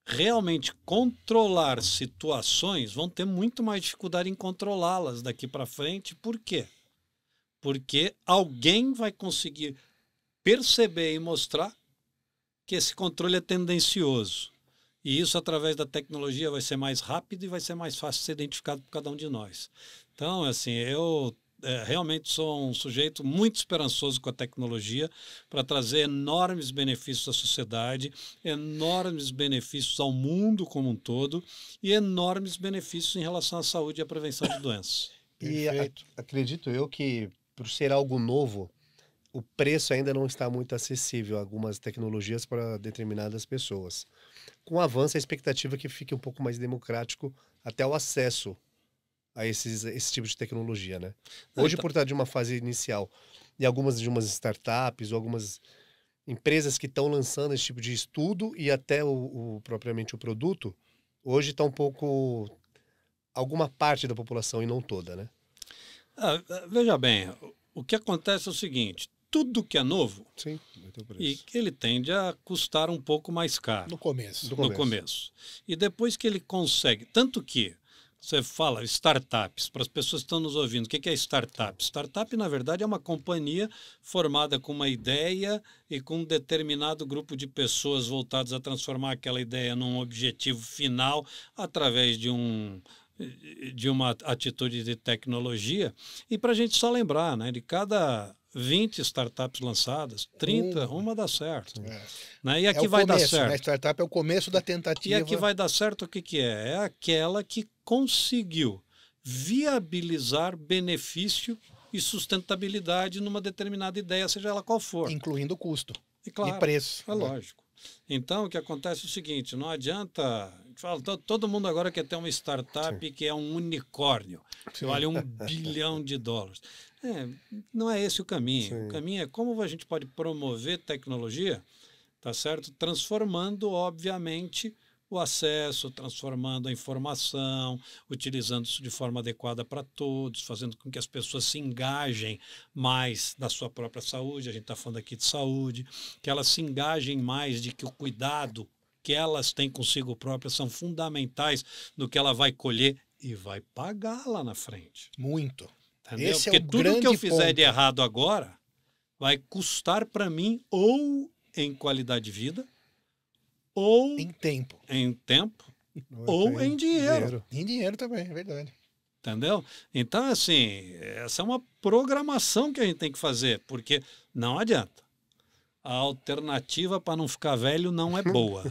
realmente controlar situações vão ter muito mais dificuldade em controlá-las daqui para frente. Por quê? Porque alguém vai conseguir perceber e mostrar que esse controle é tendencioso. E isso, através da tecnologia, vai ser mais rápido e vai ser mais fácil de ser identificado por cada um de nós. Então, assim, eu realmente sou um sujeito muito esperançoso com a tecnologia para trazer enormes benefícios à sociedade, enormes benefícios ao mundo como um todo e enormes benefícios em relação à saúde e à prevenção de doenças.
E
Perfeito.
acredito eu que, por ser algo novo, o preço ainda não está muito acessível a algumas tecnologias para determinadas pessoas. Com o avanço, a expectativa é que fique um pouco mais democrático até o acesso a esse tipo de tecnologia, né? Hoje, por estar de uma fase inicial e de umas startups ou algumas empresas que estão lançando esse tipo de estudo e até propriamente o produto, hoje está um pouco alguma parte da população e não toda, né?
Veja bem, o que acontece é o seguinte, tudo que é novo,
Sim, vai ter o preço.
e que ele tende a custar um pouco mais caro
No começo.
Do
no começo. E depois que ele consegue, tanto que você fala startups, para as pessoas que estão nos ouvindo, o que é startup? Startup, na verdade, é uma companhia formada com uma ideia e com um determinado grupo de pessoas voltadas a transformar aquela ideia num objetivo final através de uma atitude de tecnologia. E para a gente só lembrar, né, de cada 20 startups lançadas, 30, uma dá certo. Né? E aqui
o
vai
começo,
dar certo.
Né? Startup é o começo da tentativa.
E aqui vai dar certo o que é? É aquela que conseguiu viabilizar benefício e sustentabilidade numa determinada ideia, seja ela qual for.
Incluindo o custo
E, claro,
e preço.
é lógico. Então, o que acontece é o seguinte, não adianta... Todo mundo agora quer ter uma startup que é um unicórnio, que vale $1 bilhão. Não é esse o caminho.
Sim.
O caminho é como a gente pode promover tecnologia, tá certo? Transformando, obviamente, o acesso, transformando a informação, utilizando isso de forma adequada para todos, fazendo com que as pessoas se engajem mais na sua própria saúde. A gente está falando aqui de saúde, que elas se engajem mais de que o cuidado que elas têm consigo próprias são fundamentais no que ela vai colher e vai pagar lá na frente.
Muito.
Entendeu?
Esse é
Porque
o
tudo que eu
grande
fizer
ponto.
de errado agora vai custar para mim ou em qualidade de vida, ou
Em tempo.
em tempo, ou em dinheiro.
Em dinheiro também, é verdade.
Entendeu? Então, assim, essa é uma programação que a gente tem que fazer, porque não adianta. A alternativa para não ficar velho não é boa.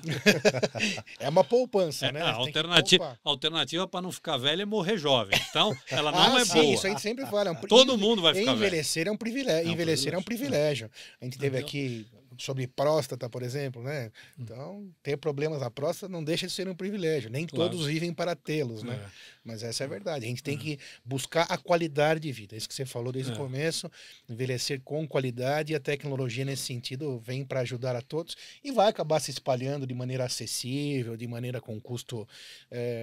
É uma poupança, né?
A
Tem que
alternativa para não ficar velho é morrer jovem. Então, ela
poupar.
não é
Sim,
boa.
isso a gente sempre fala.
Todo mundo vai ficar velho.
Envelhecer é um privilégio. Envelhecer é um privilégio. A gente teve
Entendeu?
aqui sobre próstata, por exemplo, né? Então, ter problemas na próstata não deixa de ser um privilégio. Nem
Claro.
todos vivem para tê-los, né?
É.
Mas essa é a verdade. A gente tem que buscar a qualidade de vida. Isso que você falou desde o
É.
começo, envelhecer com qualidade, e a tecnologia nesse sentido vem para ajudar a todos e vai acabar se espalhando de maneira acessível, de maneira com custo.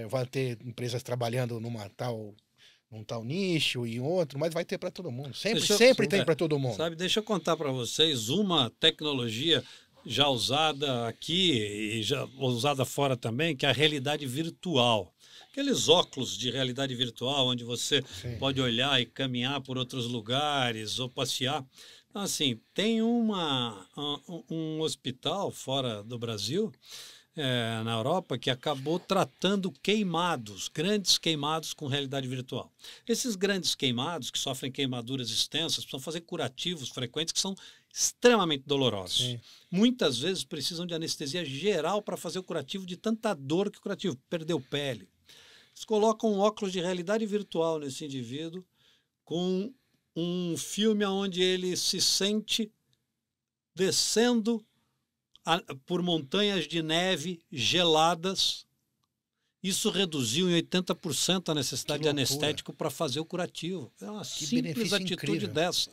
Vai ter empresas trabalhando num tal nicho e outro, mas vai ter para todo mundo. Sempre tem para todo mundo.
Sabe, deixa eu contar para vocês uma tecnologia já usada aqui e já usada fora também, que é a realidade virtual. Aqueles óculos de realidade virtual, onde você
Sim.
pode olhar e caminhar por outros lugares ou passear. Então, assim, tem um hospital fora do Brasil, na Europa, que acabou tratando queimados, grandes queimados com realidade virtual. Esses grandes queimados, que sofrem queimaduras extensas, precisam fazer curativos frequentes que são extremamente dolorosos.
Sim.
Muitas vezes precisam de anestesia geral para fazer o curativo de tanta dor que o curativo perdeu pele. Eles colocam um óculos de realidade virtual nesse indivíduo com um filme onde ele se sente descendo por montanhas de neve geladas. Isso reduziu em 80% a necessidade de anestético para fazer o curativo. É uma simples
benefício
atitude
incrível.
dessa.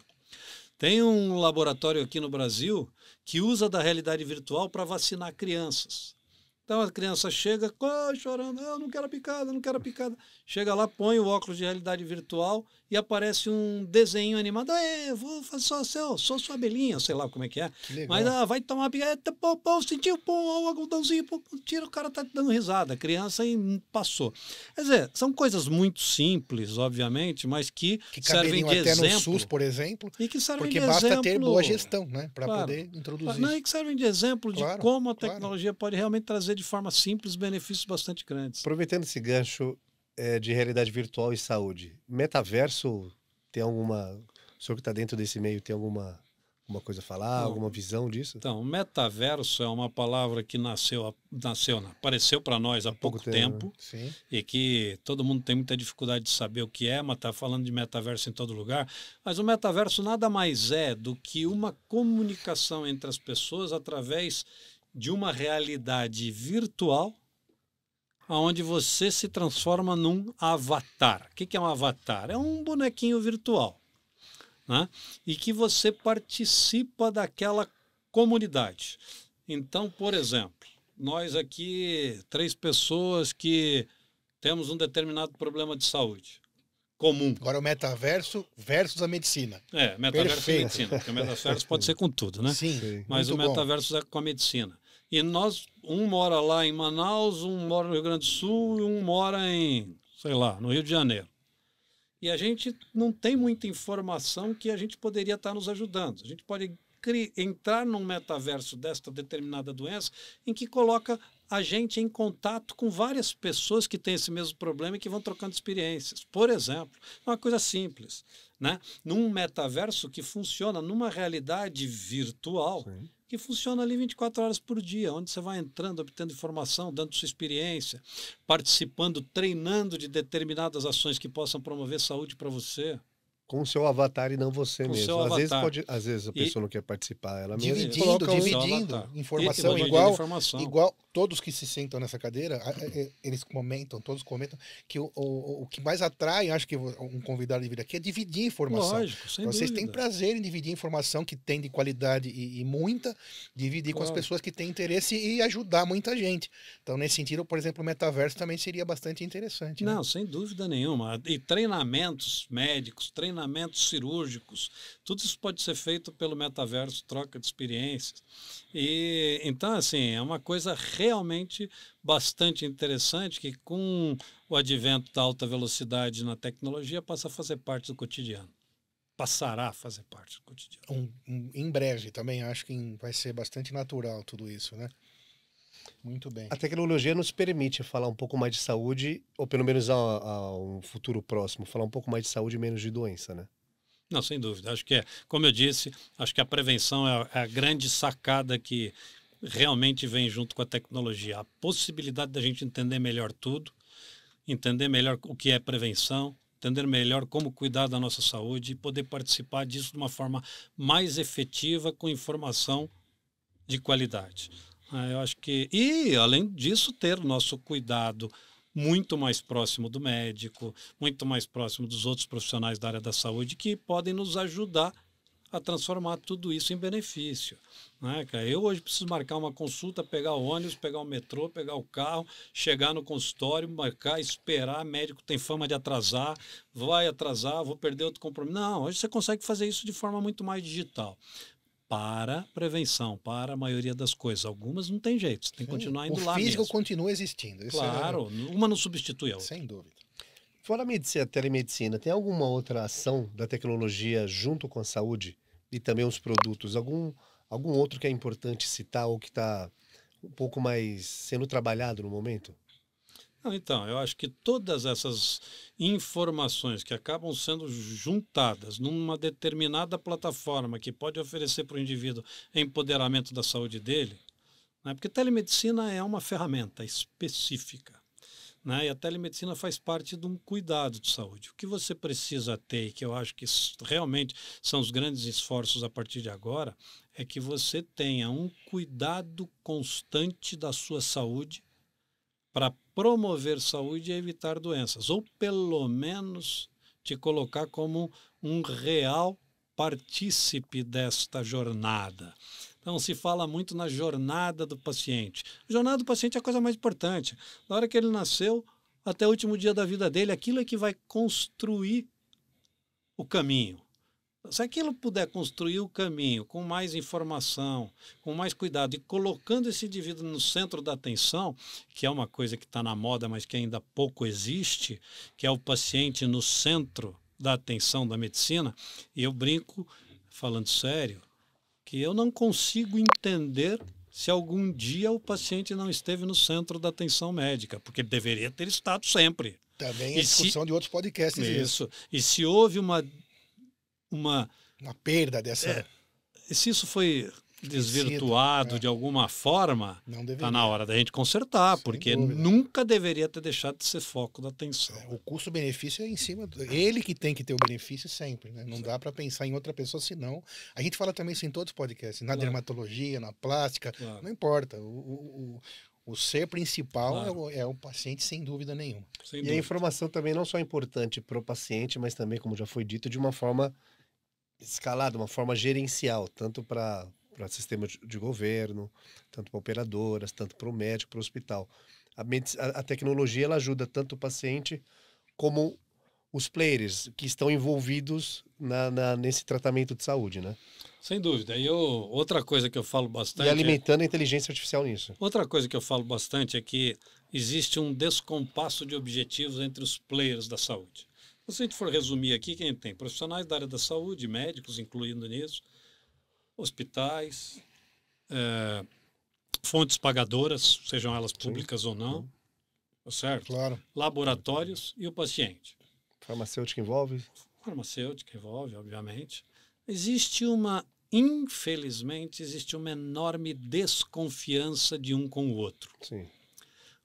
Tem um laboratório aqui no Brasil que usa da realidade virtual para vacinar crianças. Então a criança chega chorando, eu não quero a picada, não quero a picada. Chega lá, põe o óculos de realidade virtual e aparece um desenho animado. Vou fazer sou sua abelhinha, sei lá como é que é.
Que legal.
Mas vai tomar a picada, sentiu, o algodãozinho, tira, o cara tá dando risada. A criança e passou. Quer dizer, são coisas muito simples, obviamente, mas que servem
caberiam
de
até
exemplo.
no SUS, por exemplo,
E que servem
porque
de
basta
exemplo,
ter boa gestão, né? Para
Claro.
poder introduzir
Não,
isso.
e que servem de exemplo de
Claro,
como a
claro.
tecnologia pode realmente trazer de forma simples benefícios bastante grandes.
Aproveitando esse gancho de realidade virtual e saúde, metaverso tem alguma... O senhor que está dentro desse meio tem alguma coisa a falar,
Não.
alguma visão disso?
Então, metaverso é uma palavra que apareceu para nós há pouco tempo
Sim.
e que todo mundo tem muita dificuldade de saber o que é, mas está falando de metaverso em todo lugar. Mas o metaverso nada mais é do que uma comunicação entre as pessoas através de uma realidade virtual onde você se transforma num avatar. O que é um avatar? É um bonequinho virtual, né? E que você participa daquela comunidade. Então, por exemplo, nós aqui, 3 pessoas que temos um determinado problema de saúde comum.
Agora o metaverso versus a medicina.
Metaverso
Perfeito.
e medicina, porque o metaverso pode ser com tudo, né?
Sim,
Sim.
Mas
muito
o metaverso é com a medicina. E nós, um mora lá em Manaus, um mora no Rio Grande do Sul e um mora em, sei lá, no Rio de Janeiro. E a gente não tem muita informação que a gente poderia estar nos ajudando. A gente pode entrar num metaverso desta determinada doença em que coloca a gente em contato com várias pessoas que têm esse mesmo problema e que vão trocando experiências. Por exemplo, uma coisa simples, né? Num metaverso que funciona numa realidade virtual,
Sim.
que funciona ali 24 horas por dia, onde você vai entrando, obtendo informação, dando sua experiência, participando, treinando de determinadas ações que possam promover saúde para você.
Com o seu avatar e não você
Com o
mesmo.
seu avatar.
Às vezes a pessoa não quer participar, ela mesma
Dividindo,
coloca um...
dividindo
avatar.
informação
Dividindo
igual,
informação.
igual todos que se sentam nessa cadeira, eles comentam, todos comentam que o que mais atrai, acho que um convidado de vir aqui é dividir informação.
Lógico, sem
Então, vocês têm
dúvida.
prazer em dividir informação que tem de qualidade e muita, dividir com as
Claro.
pessoas que têm interesse e ajudar muita gente. Então, nesse sentido, por exemplo, o metaverso também seria bastante interessante. Né?
Não, sem dúvida nenhuma. E treinamentos médicos, treinamentos cirúrgicos, tudo isso pode ser feito pelo metaverso, troca de experiências. E então, assim, é uma coisa realmente bastante interessante que, com o advento da alta velocidade na tecnologia, passa a fazer parte do cotidiano. Passará a fazer parte do cotidiano.
Em breve também, acho que vai ser bastante natural tudo isso, né? Muito bem.
A tecnologia nos permite falar um pouco mais de saúde, ou pelo menos a um futuro próximo, falar um pouco mais de saúde e menos de doença, né?
Não, sem dúvida. Acho que como eu disse, acho que a prevenção é a grande sacada que realmente vem junto com a tecnologia. A possibilidade da gente entender melhor tudo, entender melhor o que é prevenção, entender melhor como cuidar da nossa saúde e poder participar disso de uma forma mais efetiva, com informação de qualidade. Eu acho que... E, além disso, ter o nosso cuidado muito mais próximo do médico, muito mais próximo dos outros profissionais da área da saúde que podem nos ajudar a transformar tudo isso em benefício. Né, cara? Eu hoje preciso marcar uma consulta, pegar o ônibus, pegar o metrô, pegar o carro, chegar no consultório, marcar, esperar, médico tem fama de atrasar, vai atrasar, vou perder outro compromisso. Não, hoje você consegue fazer isso de forma muito mais digital. Para prevenção, para a maioria das coisas. Algumas não tem jeito, você tem que continuar indo lá mesmo.
O físico continua existindo. Isso
claro, uma não substitui a outra.
Sem dúvida.
Fora a medicina, a telemedicina, tem alguma outra ação da tecnologia junto com a saúde e também os produtos? Algum outro que é importante citar ou que está um pouco mais sendo trabalhado no momento?
Não, então, eu acho que todas essas informações que acabam sendo juntadas numa determinada plataforma que pode oferecer para o indivíduo empoderamento da saúde dele, né? Porque telemedicina é uma ferramenta específica. Né? E a telemedicina faz parte de um cuidado de saúde. O que você precisa ter, e que eu acho que realmente são os grandes esforços a partir de agora, é que você tenha um cuidado constante da sua saúde para promover saúde e evitar doenças, ou pelo menos te colocar como um real partícipe desta jornada. Então, se fala muito na jornada do paciente. A jornada do paciente é a coisa mais importante. Na hora que ele nasceu, até o último dia da vida dele, aquilo é que vai construir o caminho. Se aquilo puder construir o caminho com mais informação, com mais cuidado e colocando esse indivíduo no centro da atenção, que é uma coisa que está na moda, mas que ainda pouco existe, que é o paciente no centro da atenção da medicina, e eu brinco, falando sério, que eu não consigo entender se algum dia o paciente não esteve no centro da atenção médica, porque ele deveria ter estado sempre.
Também é discussão de outros podcasts.
Isso. E se houve uma
perda dessa...
se isso foi desvirtuado de alguma forma, está na hora da gente consertar, porque nunca deveria ter deixado de ser foco da atenção.
O custo-benefício é em cima... Ele que tem que ter o benefício sempre. Né? Não dá para pensar em outra pessoa, senão... A gente fala também isso em todos os podcasts. Na dermatologia, na plástica, não importa. O ser principal é o paciente, sem dúvida nenhuma.
A informação também não só é importante para o paciente, mas também, como já foi dito, de uma forma escalada, uma forma gerencial, tanto para sistema de governo, tanto para operadoras, tanto para o médico, para o hospital. A tecnologia ela ajuda tanto o paciente como os players que estão envolvidos nesse tratamento de saúde, né?
Sem dúvida. E outra coisa que eu falo bastante...
E alimentando a inteligência artificial nisso.
Outra coisa que eu falo bastante é que existe um descompasso de objetivos entre os players da saúde. Se a gente for resumir aqui, quem tem? Profissionais da área da saúde, médicos incluindo nisso, hospitais, fontes pagadoras, sejam elas públicas ou não, certo?
Claro.
Laboratórios e o paciente.
Farmacêutica envolve?
Farmacêutica envolve, obviamente. Infelizmente, existe uma enorme desconfiança de um com o outro.
Sim.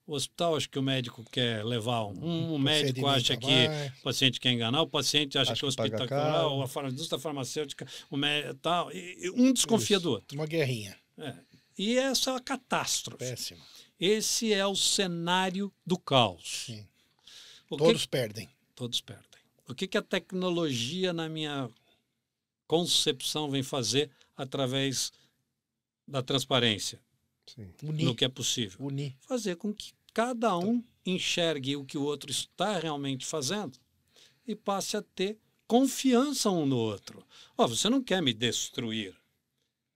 O hospital acha que o médico quer levar o médico acha que o paciente quer enganar, o paciente acha que o hospital quer, a indústria farmacêutica, o médico tal, e um desconfia do outro.
Uma guerrinha.
E essa é uma catástrofe.
Péssimo.
Esse é o cenário do caos.
Sim. Todos perdem.
Todos perdem. O que a tecnologia, na minha concepção, vem fazer através da transparência?
Sim.
No que é possível. Fazer com que cada um enxergue o que o outro está realmente fazendo e passe a ter confiança um no outro. Você não quer me destruir.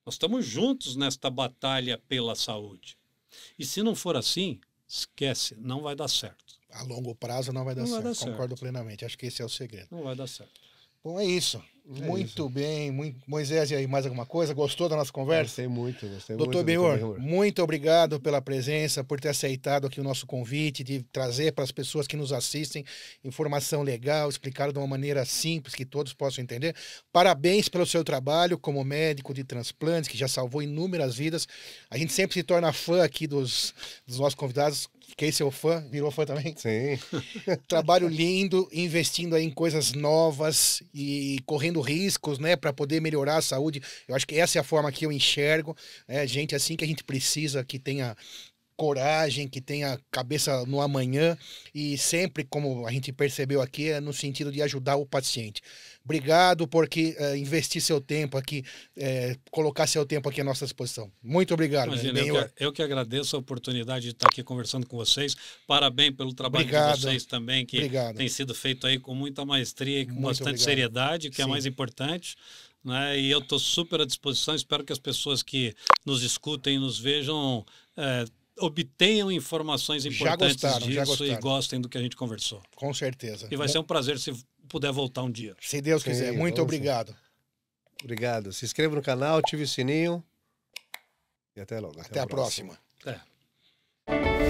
Nós estamos juntos nesta batalha pela saúde. E se não for assim, esquece, não vai dar certo.
A longo prazo não vai dar certo. Concordo plenamente. Acho que esse é o segredo.
Não vai dar certo.
Bom, é isso. Muito bem. Moisés, e aí, mais alguma coisa? Gostou da nossa conversa?
Gostei muito.
Doutor Benhur, muito obrigado pela presença, por ter aceitado aqui o nosso convite, de trazer para as pessoas que nos assistem informação legal, explicada de uma maneira simples, que todos possam entender. Parabéns pelo seu trabalho como médico de transplantes, que já salvou inúmeras vidas. A gente sempre se torna fã aqui dos nossos convidados. Fiquei seu fã, virou fã também?
Sim.
Trabalho lindo, investindo aí em coisas novas e correndo riscos, né, para poder melhorar a saúde. Eu acho que essa é a forma que eu enxergo, gente assim que a gente precisa, que tenha coragem, que tenha cabeça no amanhã e sempre, como a gente percebeu aqui, é no sentido de ajudar o paciente. Obrigado por investir seu tempo aqui, colocar seu tempo aqui à nossa disposição. Muito obrigado.
Imagina, eu que agradeço a oportunidade de estar aqui conversando com vocês. Parabéns pelo trabalho de vocês também, que tem sido feito aí com muita maestria e com bastante seriedade, que é mais importante. Né? E eu estou super à disposição. Espero que as pessoas que nos escutem e nos vejam obtenham informações importantes disso e gostem do que a gente conversou.
Com certeza.
E vai ser um prazer se puder voltar um dia.
Se Deus quiser. Muito obrigado.
Obrigado. Se inscreva no canal, ative o sininho. E até logo.
Até a próxima.
É.